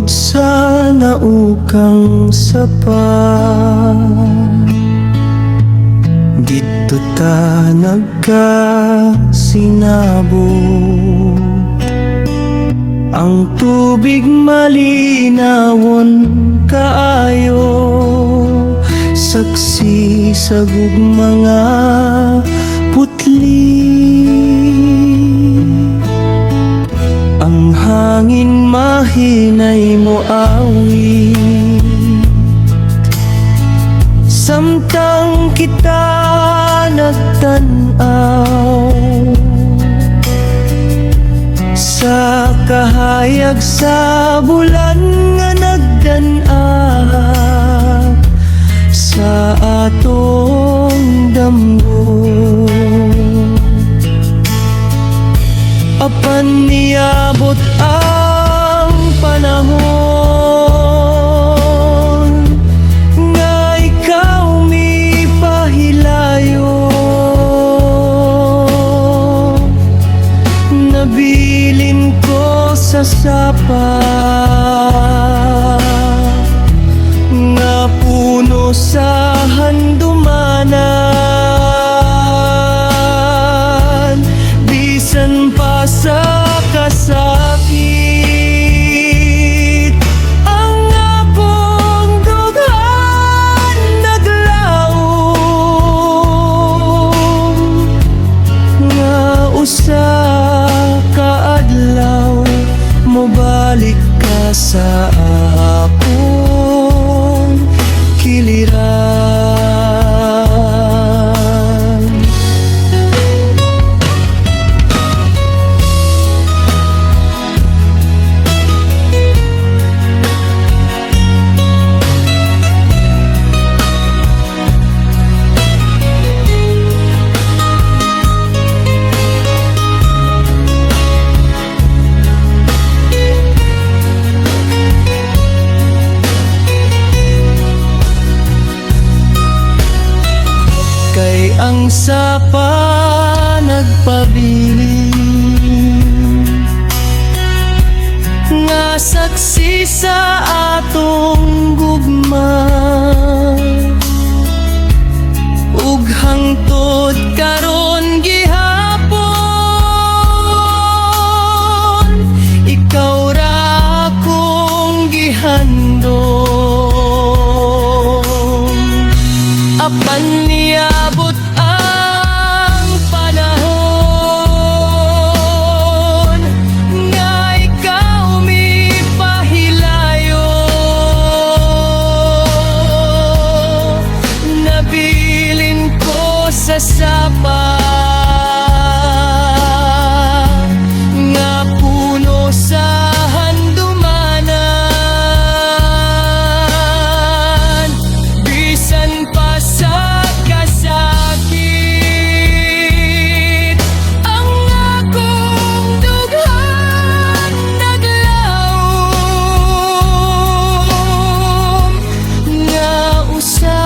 Tungod sa naukang sapat, dito ta nagkasinabot. Ang tubig malinawon kaayo, saksi sa gugmanga putli. Ang hangin mahinay mo awi, samtang kita nagtanaw sa kahayag sa bulan nga nagdan-ak sa atong damgo. Apan niabot ang panahon nga ikaw mipahilayo, nabilin ko sa sapa nga puno sa handumanan, bisan pa sa kasakit. Ang akong dughan naglaom, nga usa ka adlaw mobalik ka sa akong kiliran. Kay ang sapa nagpabilin, nga saksi sa atong gugma, ug hangtod karon gihapon ikaw ra akong gihandom. Apan niabot ang panahon nga ikaw mipahilayo, nabilin ko sa sapa nga puno sa handumanan, bisan pa sa kasakit. Ang akong dughan naglaom, nga usa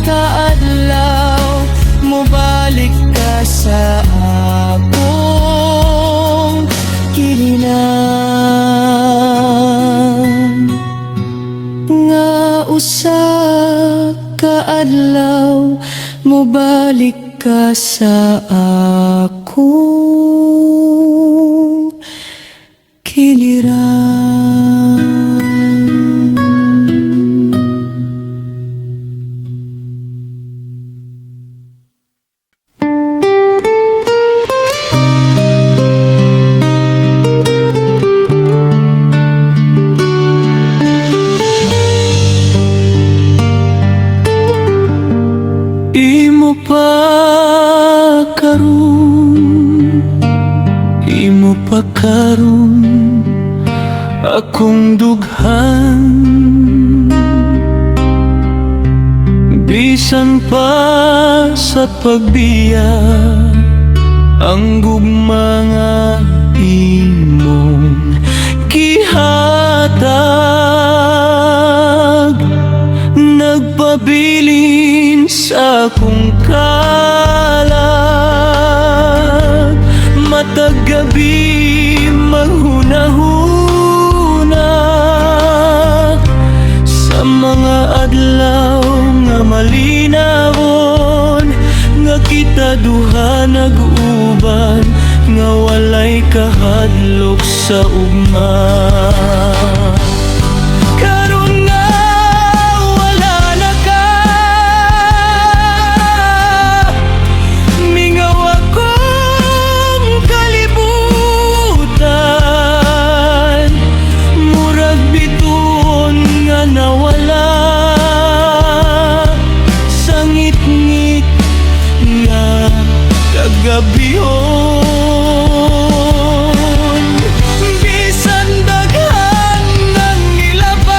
ka adlaw mobalik ka sa akong kilinan. Nga usa ka adlaw mobalik ka sa akong kiliran. Imo pa karon akong dughan, bisan pa sa pagbiya ang gugma nga imong gihatag, nagpabilin sa akong kalag. Matag gabi maghunahuna, kahadlok sa ugma. Karon nga wala na ka, mingaw akong kalibutan. Murag bituon nga nawala sa ngit-ngit nga kagabihon. Bisan daghan ng nilabay,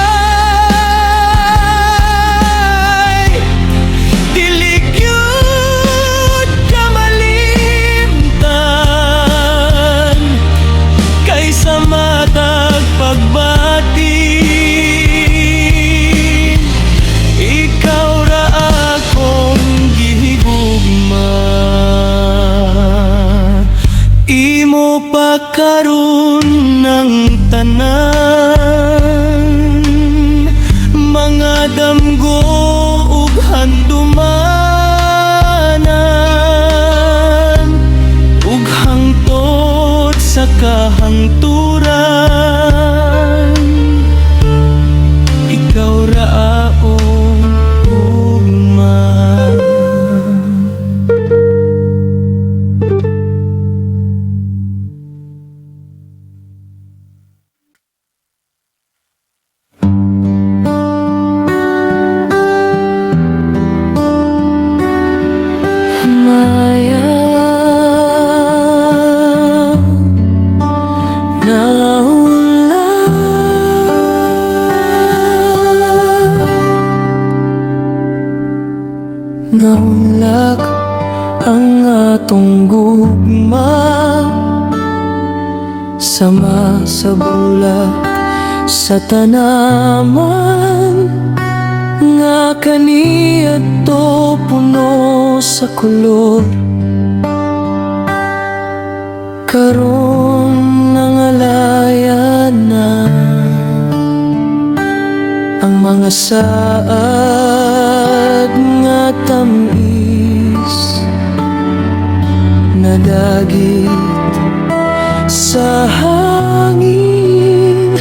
dili gyud ka malimtan. Kaysa matag pagbati, ikaw ra akong gihigugma. Imo pa karon ng tanan, mga damgo ug handumanan, ug hangtod sa kahangturan. Ikaw ra akong ugma. Maya naunlak ang atong gugma, sama sa bulak sa tanaman, nga kaniadto puno sa kulor. Karon nangalaya na ang mga saad nga tamis, nadagit sa hangin,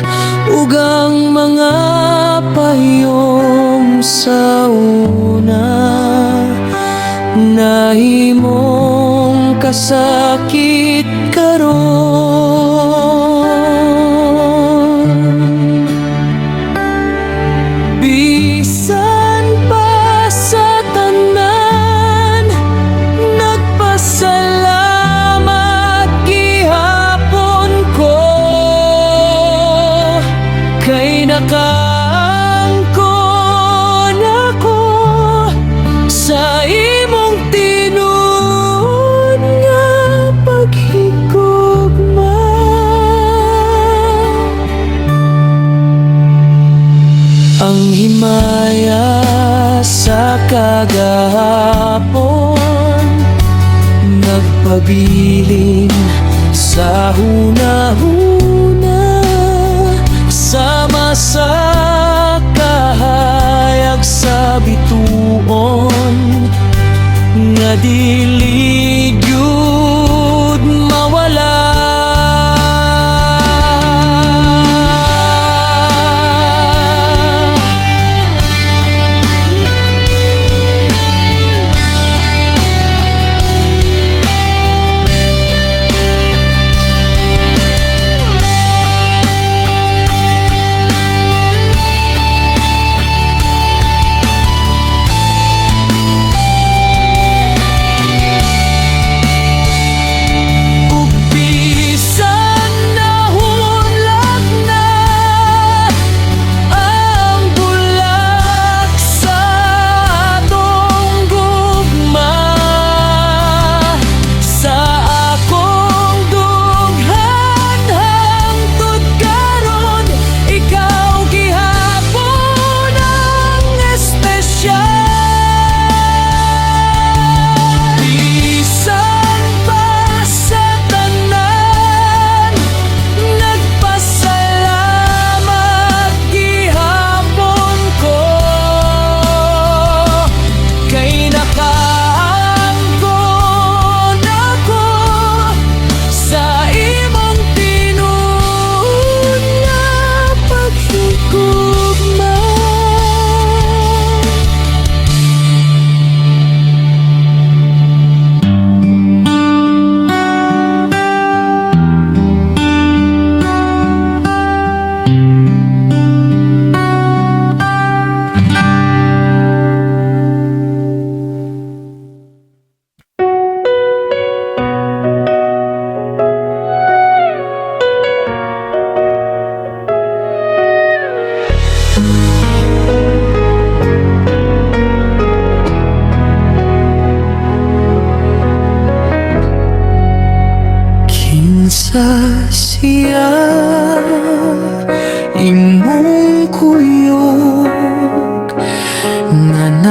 ug ang mga payong sa una nahimong kasakit karon. Bisan pa sa tanan, nagpasalamat gihapon ko, kay nakaangkon ako sa imong tinuod nga paghigugma. Ang himaya sa kagahapon, nagpabilin sa hunahuna, sama sa kahayag sa bituon, nga dili gyud mawala.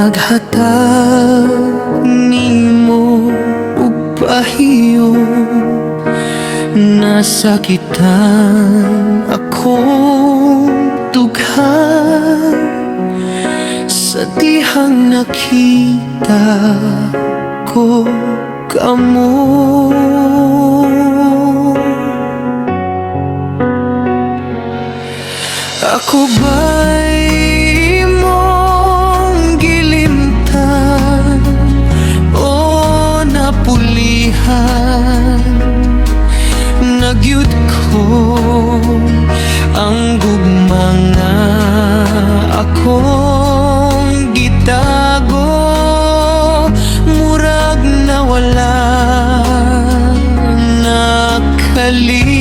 paghatag nimo ug pahiyo, nasakitan akong dughan sa dihang nakita ko kamo. Ako ba'y imong gilimtan o napulihan? Nagyud ko ang gugmanga akong gitago, murag nawala nakali.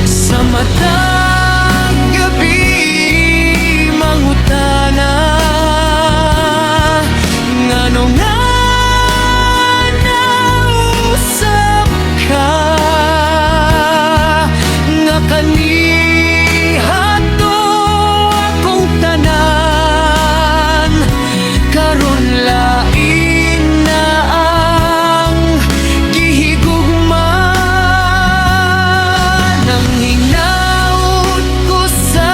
Sa matag gabi mangutana, ngano nga nausap ka, nga kanihan to akong tanan, karon lain na ang gihigugma. Nang hinaut ko sa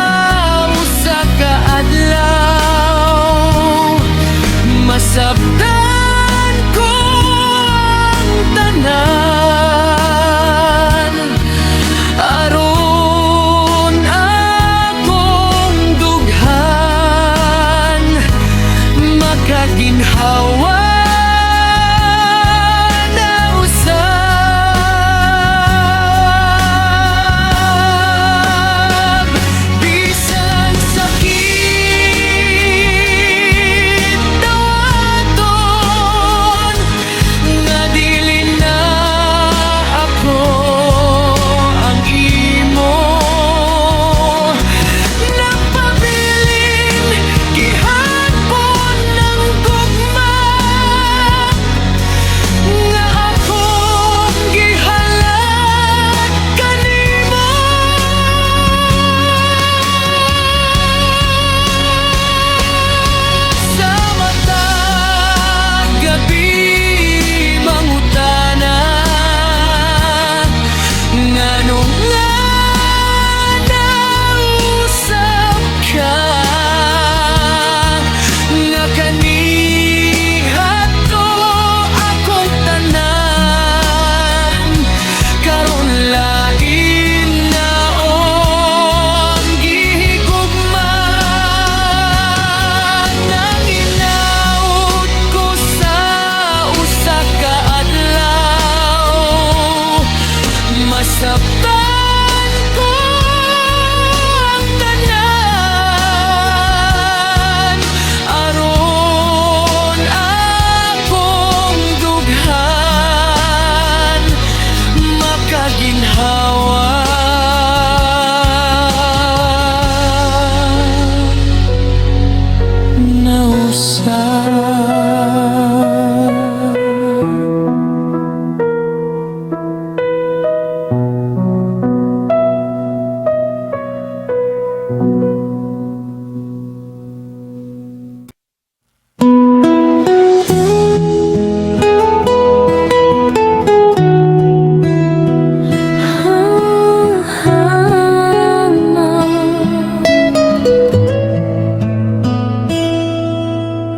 usa ka adlaw, masabtan ko ang tanan, aron akong dughan makaginhawa na usab. Bisan sakit dawaton, nga dili na ako ang imo. Nagpabilin gihapon ng gugma, nga akong gihalat kanimo. Sa matag gabi mangutana, ngano nga nausap ka, nga kanihan to akong tanan, karon lain na ang gihigugma. Nang hinaut ko sa usa ka adlaw, masabtan ko ang tanan, aron akong dughan makaginhawa na usab.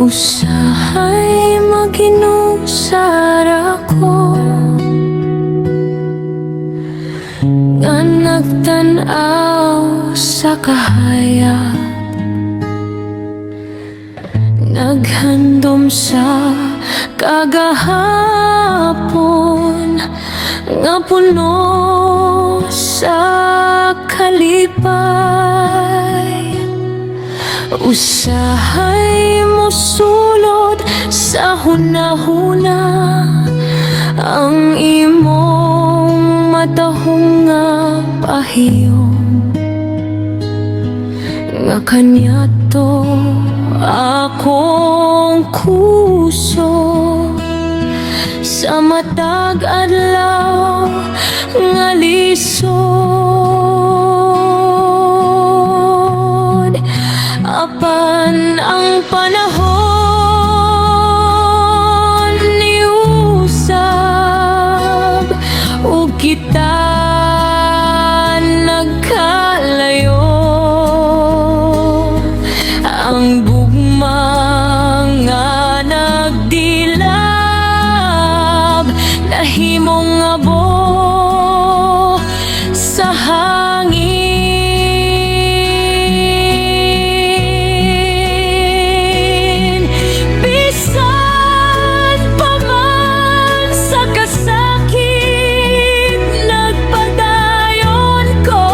Usahay maginusar ako, nga nagtan-aw sa kahayag, naghandom sa kagahapon, nga puno sa kalipay. Usahay mo sulod sa hunahuna, ang imong matahong nga pahiyom, nga kanyato akong kuso. Sa matag adlaw nga lisod, ug kita nagkalayo. Ang gugma nga nagdilab, nahimong abo sa hangin. Bisan pa man sa kasakit, nagpadayon ko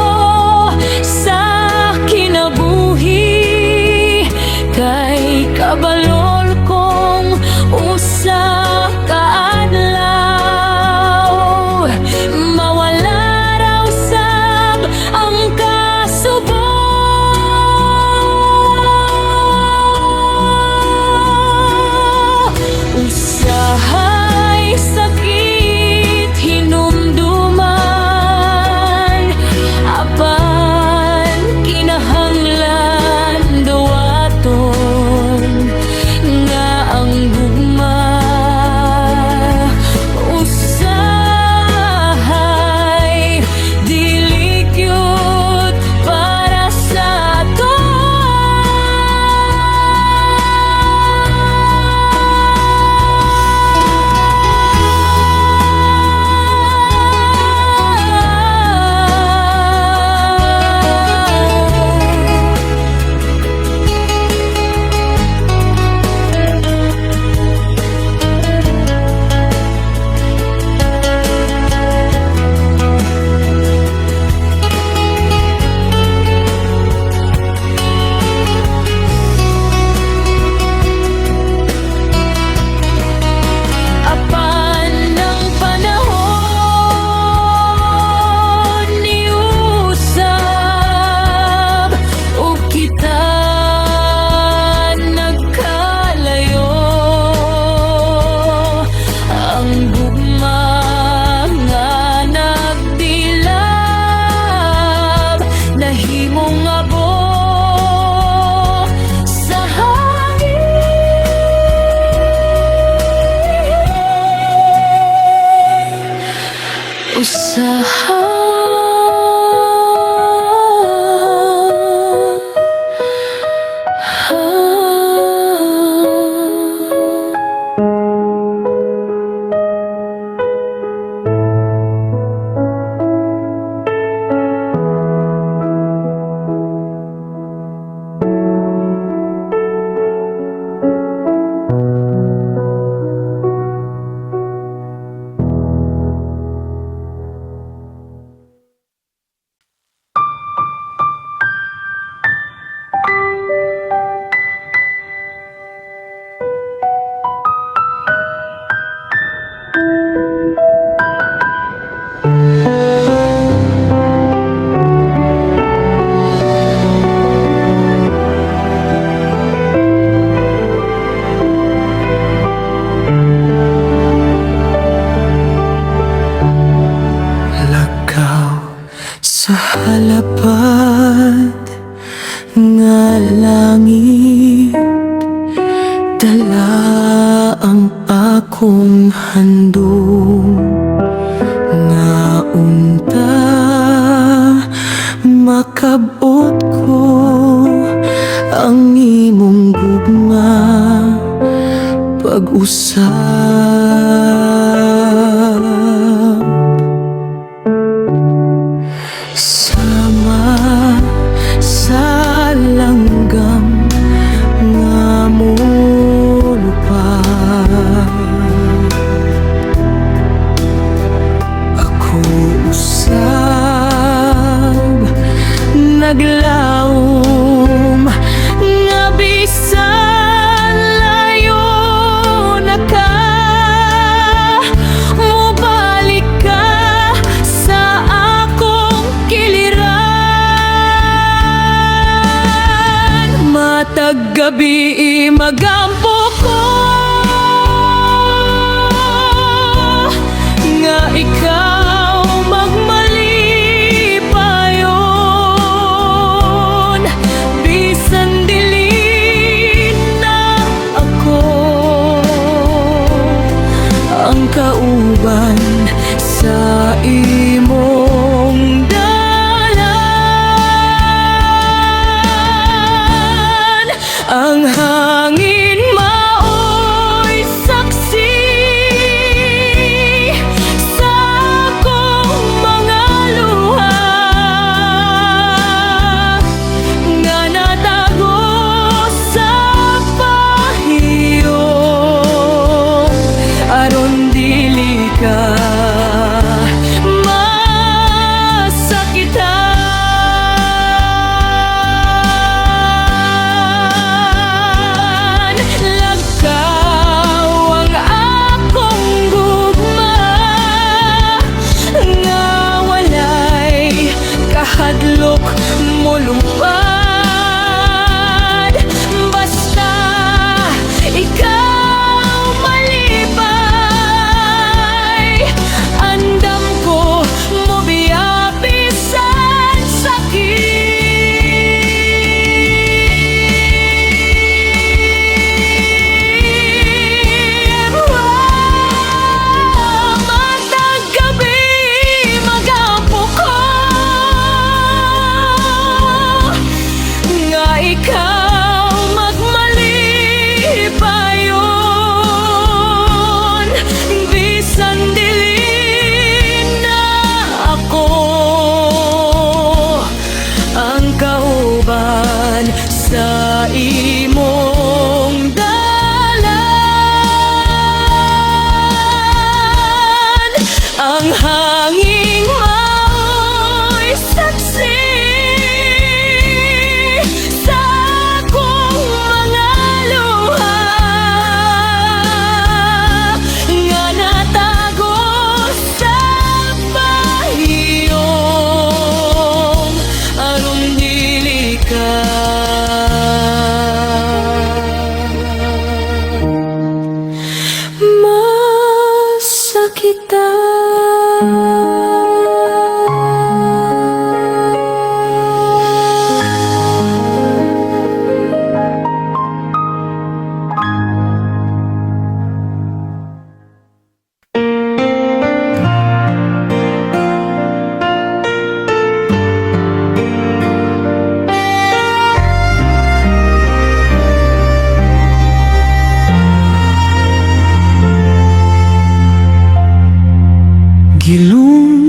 sa kinabuhi. Kay kabalol kong usa ka adlaw, mawala raw sab ang kasubo. Usahay sakit hinumduman, apan kinahanglan dawaton nga ang gugma. Usahay dili kyut para sa ato. Apan ng panahon niusab, ug kita nagkalayo. Ang gugma nga nagdilab, nahimong abo sa hangin. Lakaw sa halapad nga langit, dala ang akong handog nga unta makabot ko ang imong gugma pag-usap. Sama sa langgam nga mulupad, ako usab naglaom nga bisan layo na ka, mubalik ka sa akong kiliran. Matag gabi magampo ko nga ikaw magmalipayon, bisan dili na ako ang kauban sa iyo.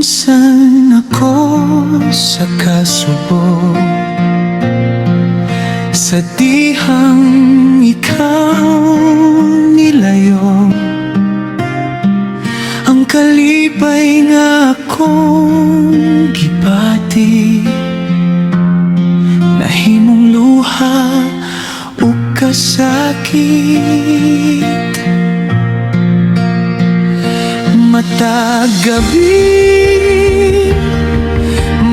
minsan ako sa kasubo, sa dihang ikaw nilayo. Ang kalipay nga akong gibati, nahimong luha o kasakit. Matag gabi,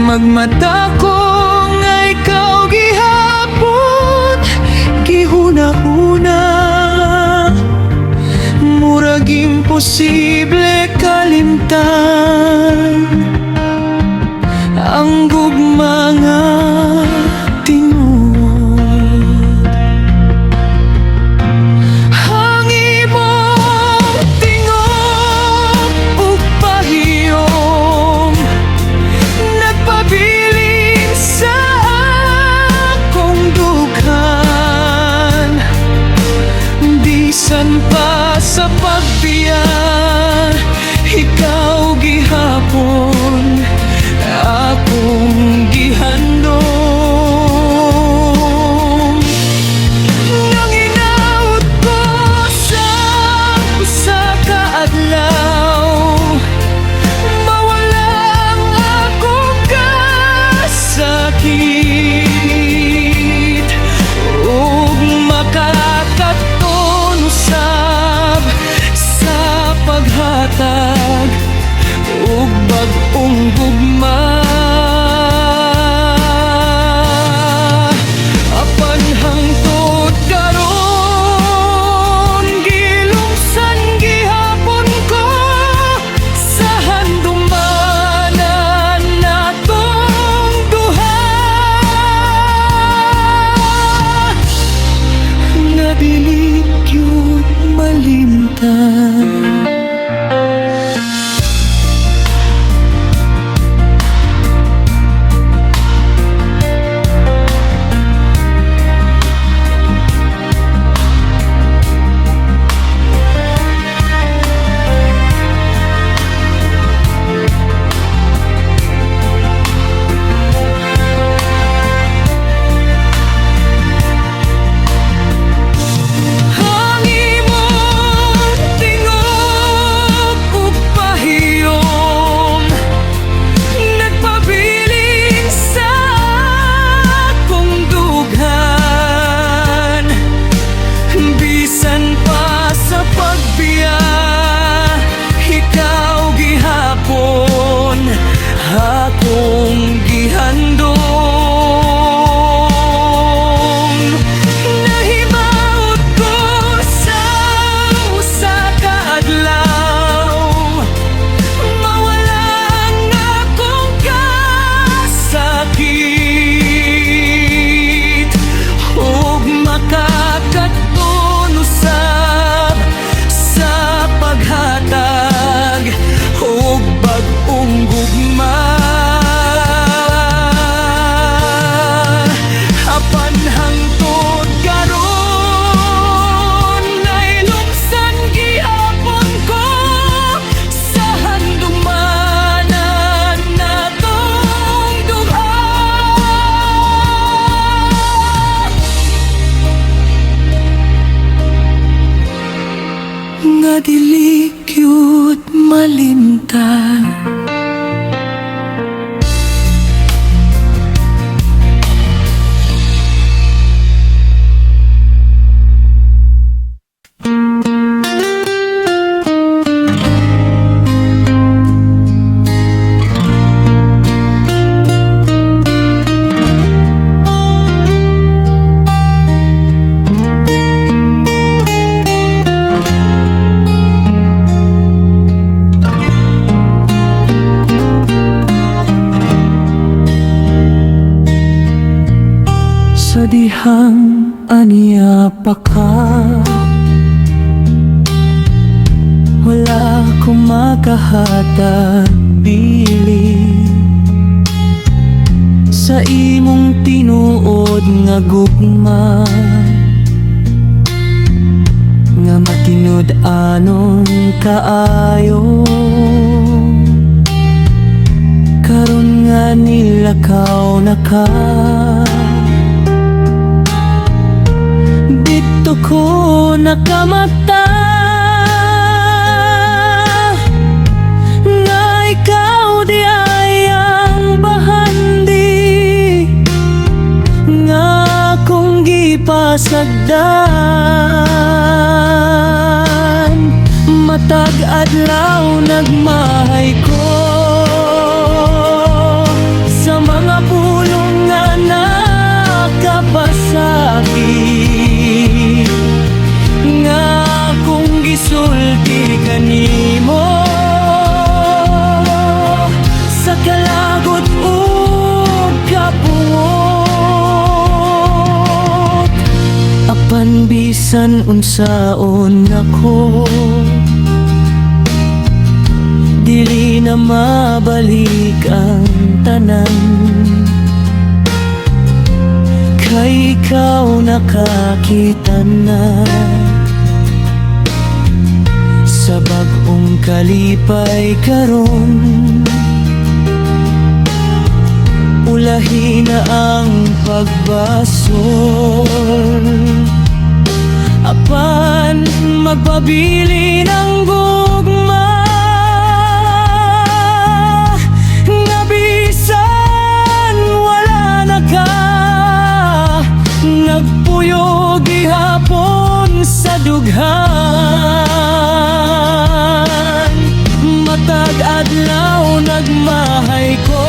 magmata ko nga ikaw gihapon, gihuna-huna. Murag imposible kalimtan ang gugma nga tinuod. Ang imong tingog ug pahiyom nagpabilin sa akong dughan. Bisan pa sa pagbiya, ikaw gihapon akong gihandom. Nang inaot ko sa usa ka adlaw, mawala ang akong kasakit ug makakaton usab sa paghatag ug bag-ong gugma. Apan hangtod karon gilungsan gihapon ko sa handumanan natong duha. Nga dili gyud malimtan. Ang imong tingog ug pahiyom nagpabilin sa akong dughan. Bisan pa sa pagbiya, ikaw gihapon akong gihandom. Nahibaot ko sa usa ka adlaw, mawala ang akong kasakit ug makakaton usab sa paghatag ug bag-ong gugma. Apan hangtod karon nailuksan gihapon ko sa handumanan natong duha. Nga dili gyud malimtan. Sa dihang aniya pa ka, wala akong makahatag bili sa imong tinuod nga gugma. Nga matinud anon kaayo nilakaw na ka. Dito ko nakamata nga ikaw di ay ang bahandi nga kung gipasagdan. Matag adlaw nagmahay ko sa mga pulong nga nakapasakit nga kung gisulti kanimo sa kalagot ug kapungot. Apan bisan unsaon ako, dili na mabalik ang tanan, kay ikaw nakakita na sa bag-ong kalipay karon. Ulahi na ang pagbasol, apan magpabili ng gugma nga bisan wala na ka. Nagpuyo gihapon sa dughan, matag adlaw nagmahay ko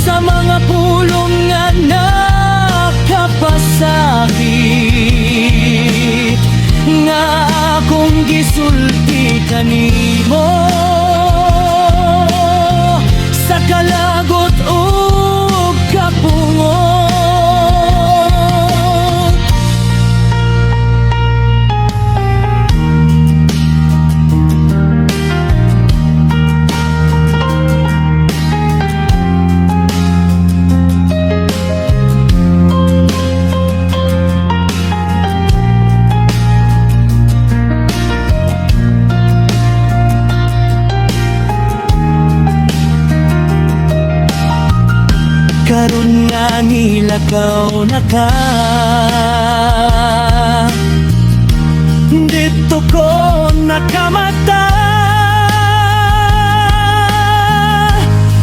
sa mga pulong nga nakapasakit nga akong gisulti kanimo sa kalagot ug kapungot. Karon nga nilakaw na ka, dito ko nakamata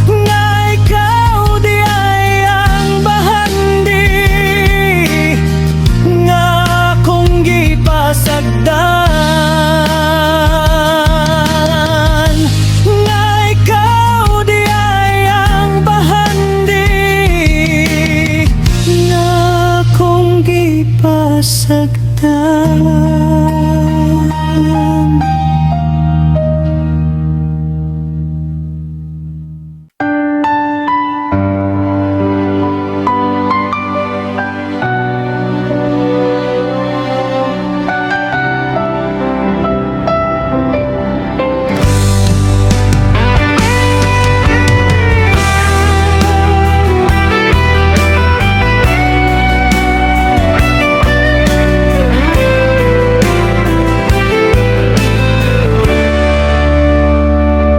nga ikaw di ay ang bahandi nga kung gipasagdan. Nga ikaw di ay ang bahandi nga kung gipasagdan.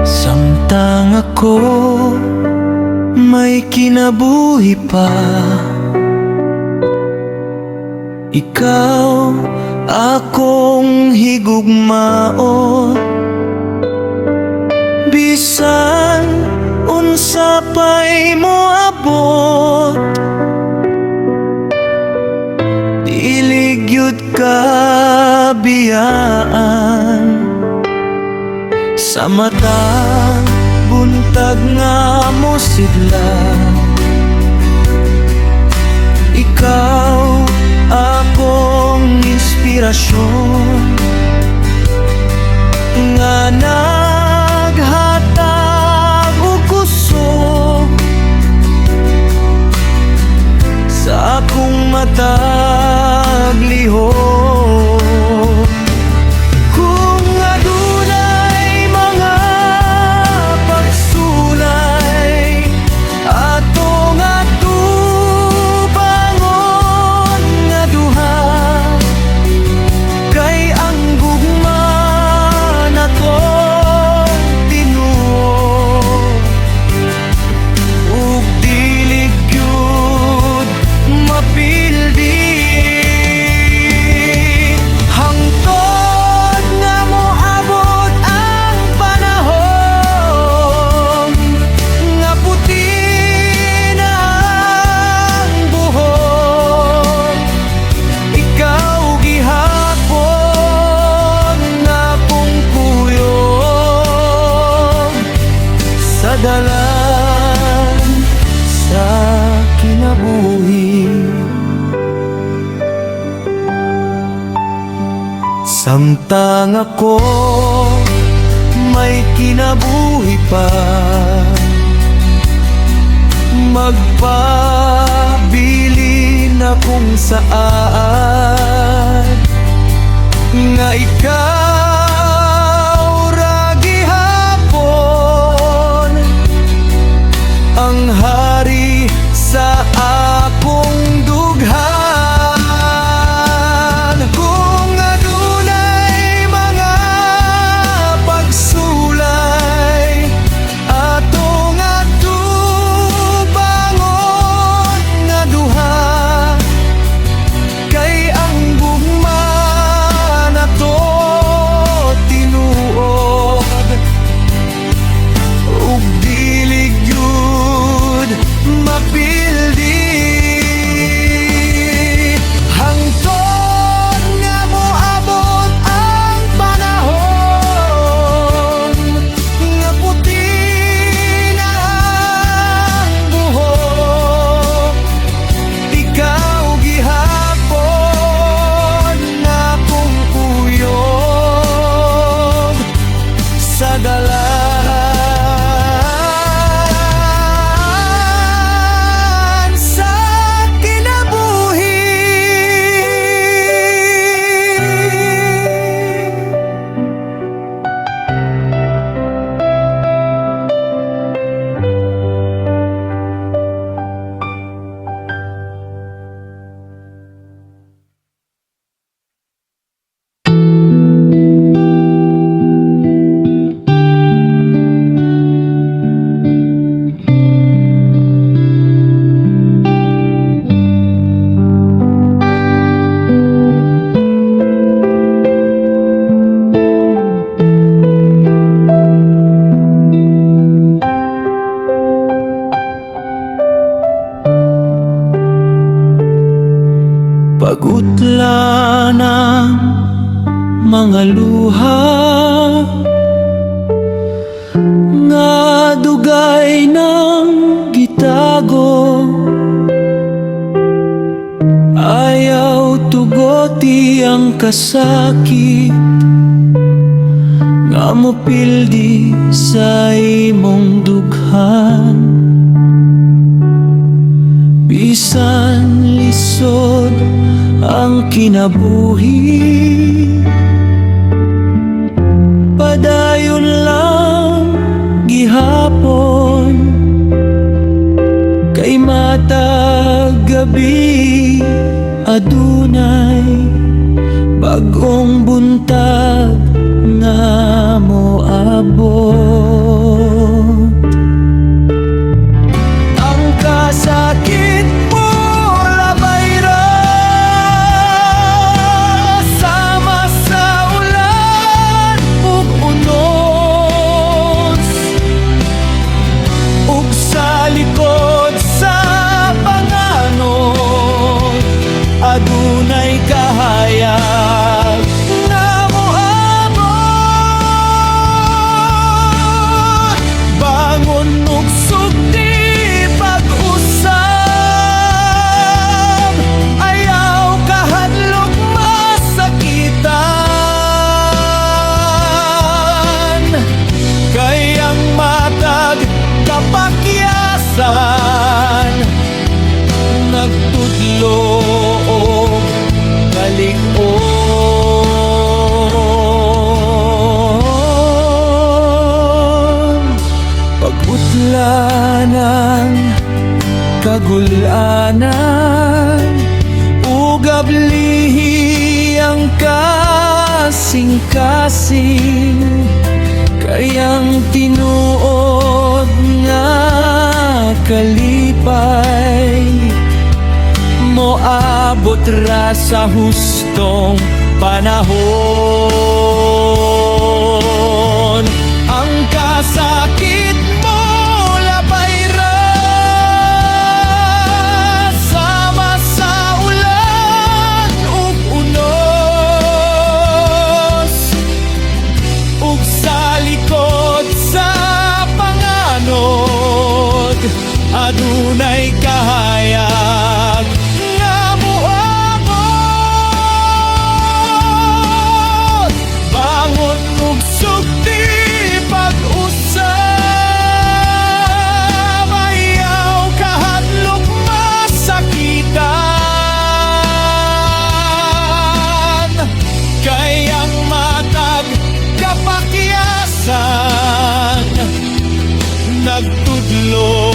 Samtang ako may kinabuhi pa, ikaw akong higugmao. Bisan unsa pa'y moabot, dili gyud ka biyaan. Sa matang buntag nga mo sigla, ikaw akong inspirasyon nga naghatag og kusog sa akong matag lihok. Kung adunay mga pagsulay atong atubangon nga duha, kay ang gugma na to dalan sa kinabuhi. Samtang ako may kinabuhi pa, magpabili na kung saan nga ikaw ra gihapon ang hari sa akong dughan. Kung adunay mga pagsulay atong atubangon nga duha, kay ang gugma nato tinuod ug dili gyud mapildi. Hangtod nga moabot ang panahon nga puti na ang buhok, ikaw gihapon na kong kuyog sa dalan sa kinabuhi. Pagutla ng mga luha nga dugay ng gitago, ayaw tugoti ang kasakit nga mopildi sa imong dughan. Bisan lisod ang kinabuhi, padayon lang gihapon, kay matag gabi adunay bagong buntag nga moabot. Ang kasakit mo labay ra sama sa ulan ug unos, ug sa likod sa panganod adunay kahayag na moabot. Bangon ug sugdi pag-usab, ayaw kahadlok masakitan, kay ang matag kapakyasan nagtudlo og kalig-on. Pagutla ng kagulanan ug ablihi ang kasing-kasing, kayang tinuod nga kalipay moabot ra sa hustong panahon. Ang kasakit mo labay ra sama sa ulan ug unos, ug sa likod sa panganod adunay kahayag nga moabot. Bangon ug sugdi pag-usab, ayaw kahadlok masakitan, kayang matag kapakyasan nagtudlo